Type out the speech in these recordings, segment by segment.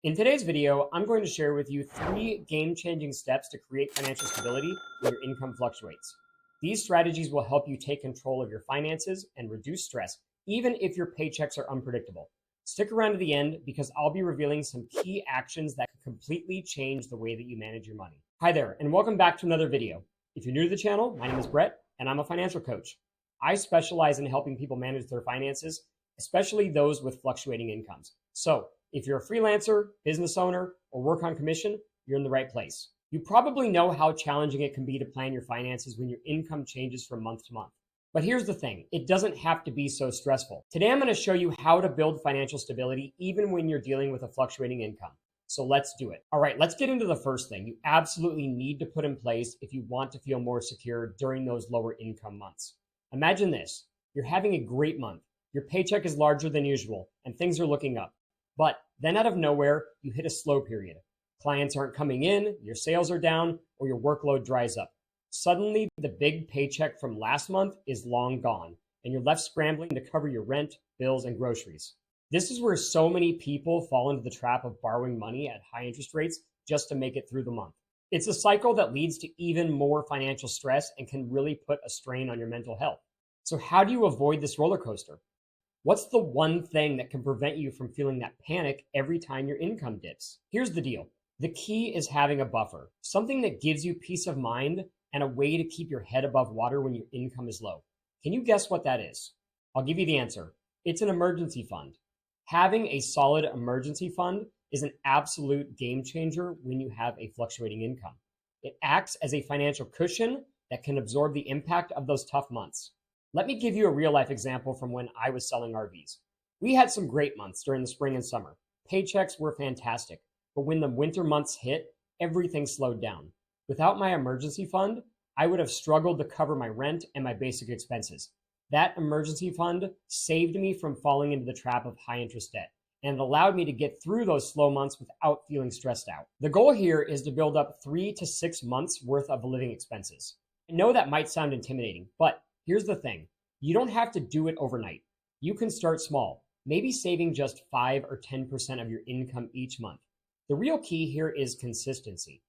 In today's video, I'm going to share with you 3 game-changing steps to create financial stability when your income fluctuates. These strategies will help you take control of your finances and reduce stress, even if your paychecks are unpredictable. Stick around to the end because I'll be revealing some key actions that can completely change the way that you manage your money. Hi there, and welcome back to another video. If you're new to the channel, my name is Brett, and I'm a financial coach. I specialize in helping people manage their finances, especially those with fluctuating incomes. So, if you're a freelancer, business owner, or work on commission, you're in the right place. You probably know how challenging it can be to plan your finances when your income changes from month to month. But here's the thing, it doesn't have to be so stressful. Today, I'm going to show you how to build financial stability even when you're dealing with a fluctuating income. So let's do it. All right, let's get into the first thing you absolutely need to put in place if you want to feel more secure during those lower income months. Imagine this, you're having a great month. Your paycheck is larger than usual and things are looking up. But then out of nowhere, you hit a slow period. Clients aren't coming in, your sales are down, or your workload dries up. Suddenly, the big paycheck from last month is long gone, and you're left scrambling to cover your rent, bills, and groceries. This is where so many people fall into the trap of borrowing money at high interest rates just to make it through the month. It's a cycle that leads to even more financial stress and can really put a strain on your mental health. So how do you avoid this roller coaster? What's the one thing that can prevent you from feeling that panic every time your income dips? Here's the deal. The key is having a buffer, something that gives you peace of mind and a way to keep your head above water when your income is low. Can you guess what that is? I'll give you the answer. It's an emergency fund. Having a solid emergency fund is an absolute game changer when you have a fluctuating income. It acts as a financial cushion that can absorb the impact of those tough months. Let me give you a real life example from when I was selling RVs. We had some great months during the spring and summer. Paychecks were fantastic, but when the winter months hit, everything slowed down. Without my emergency fund, I would have struggled to cover my rent and my basic expenses. That emergency fund saved me from falling into the trap of high interest debt, and it allowed me to get through those slow months without feeling stressed out. The goal here is to build up 3 to 6 months worth of living expenses. I know that might sound intimidating, but here's the thing, you don't have to do it overnight. You can start small, maybe saving just 5 or 10% of your income each month. The real key here is consistency.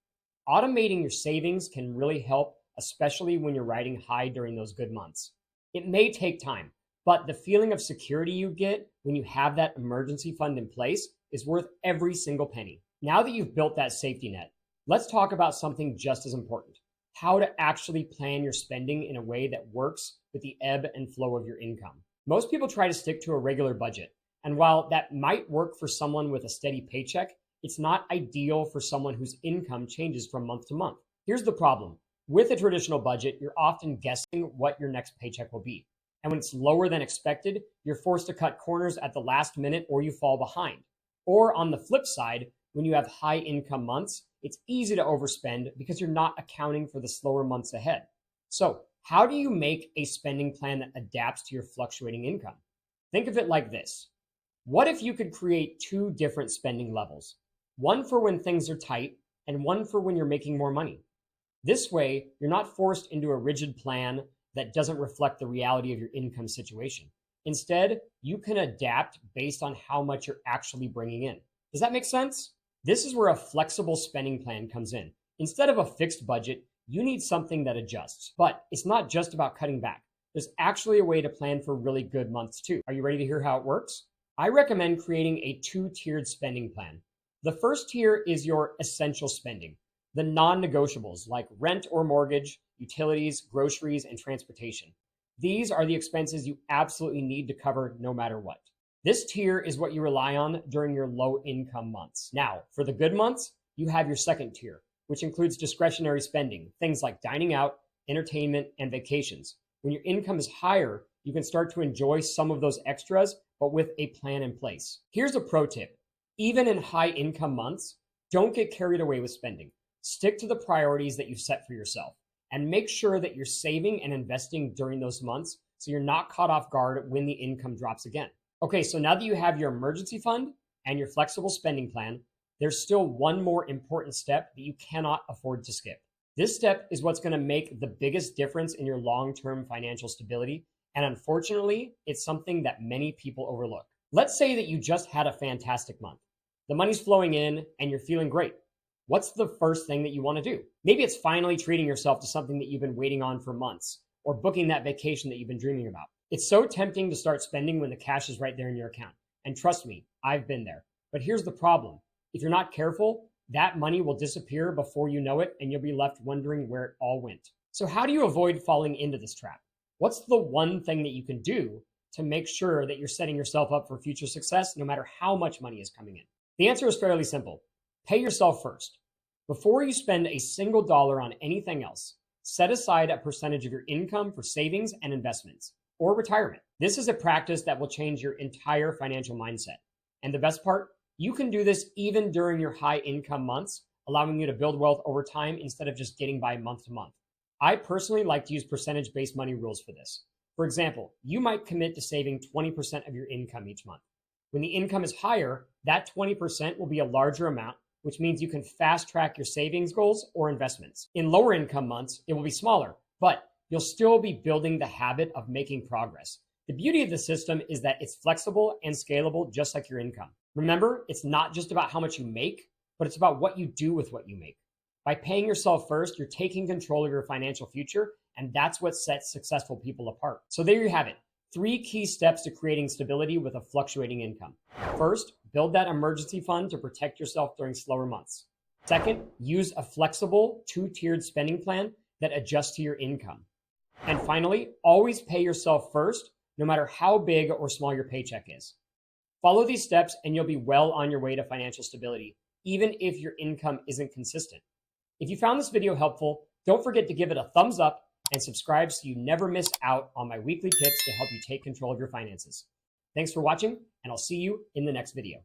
Automating your savings can really help, especially when you're riding high during those good months. It may take time, but the feeling of security you get when you have that emergency fund in place is worth every single penny. Now that you've built that safety net, let's talk about something just as important. How to actually plan your spending in a way that works with the ebb and flow of your income. Most people try to stick to a regular budget, and while that might work for someone with a steady paycheck, it's not ideal for someone whose income changes from month to month. Here's the problem. With a traditional budget, you're often guessing what your next paycheck will be. And when it's lower than expected, you're forced to cut corners at the last minute or you fall behind. Or on the flip side, when you have high income months, it's easy to overspend because you're not accounting for the slower months ahead. So, how do you make a spending plan that adapts to your fluctuating income? Think of it like this. What if you could create 2 different spending levels? One for when things are tight and one for when you're making more money. This way, you're not forced into a rigid plan that doesn't reflect the reality of your income situation. Instead, you can adapt based on how much you're actually bringing in. Does that make sense? This is where a flexible spending plan comes in. Instead of a fixed budget, you need something that adjusts. But it's not just about cutting back. There's actually a way to plan for really good months too. Are you ready to hear how it works? I recommend creating a 2-tiered spending plan. The first tier is your essential spending, the non-negotiables like rent or mortgage, utilities, groceries, and transportation. These are the expenses you absolutely need to cover no matter what. This tier is what you rely on during your low income months. Now, for the good months, you have your second tier, which includes discretionary spending, things like dining out, entertainment, and vacations. When your income is higher, you can start to enjoy some of those extras, but with a plan in place. Here's a pro tip. Even in high income months, don't get carried away with spending. Stick to the priorities that you've set for yourself and make sure that you're saving and investing during those months so you're not caught off guard when the income drops again. Okay, so now that you have your emergency fund and your flexible spending plan, there's still one more important step that you cannot afford to skip. This step is what's going to make the biggest difference in your long-term financial stability, and unfortunately, it's something that many people overlook. Let's say that you just had a fantastic month. The money's flowing in and you're feeling great. What's the first thing that you want to do? Maybe it's finally treating yourself to something that you've been waiting on for months, or booking that vacation that you've been dreaming about. It's so tempting to start spending when the cash is right there in your account. And trust me, I've been there. But here's the problem. If you're not careful, that money will disappear before you know it, and you'll be left wondering where it all went. So how do you avoid falling into this trap? What's the one thing that you can do to make sure that you're setting yourself up for future success no matter how much money is coming in? The answer is fairly simple. Pay yourself first. Before you spend a single dollar on anything else, set aside a percentage of your income for savings and investments or retirement. This is a practice that will change your entire financial mindset. And the best part, you can do this even during your high income months, allowing you to build wealth over time instead of just getting by month to month. I personally like to use percentage-based money rules for this. For example, you might commit to saving 20% of your income each month. When the income is higher, that 20% will be a larger amount, which means you can fast track your savings goals or investments. In lower income months, it will be smaller, but you'll still be building the habit of making progress. The beauty of the system is that it's flexible and scalable, just like your income. Remember, it's not just about how much you make, but it's about what you do with what you make. By paying yourself first, you're taking control of your financial future, and that's what sets successful people apart. So there you have it. 3 key steps to creating stability with a fluctuating income. First, build that emergency fund to protect yourself during slower months. Second, use a flexible 2-tiered spending plan that adjusts to your income. And finally, always pay yourself first, no matter how big or small your paycheck is. Follow these steps and you'll be well on your way to financial stability, even if your income isn't consistent. If you found this video helpful, don't forget to give it a thumbs up and subscribe so you never miss out on my weekly tips to help you take control of your finances. Thanks for watching, and I'll see you in the next video.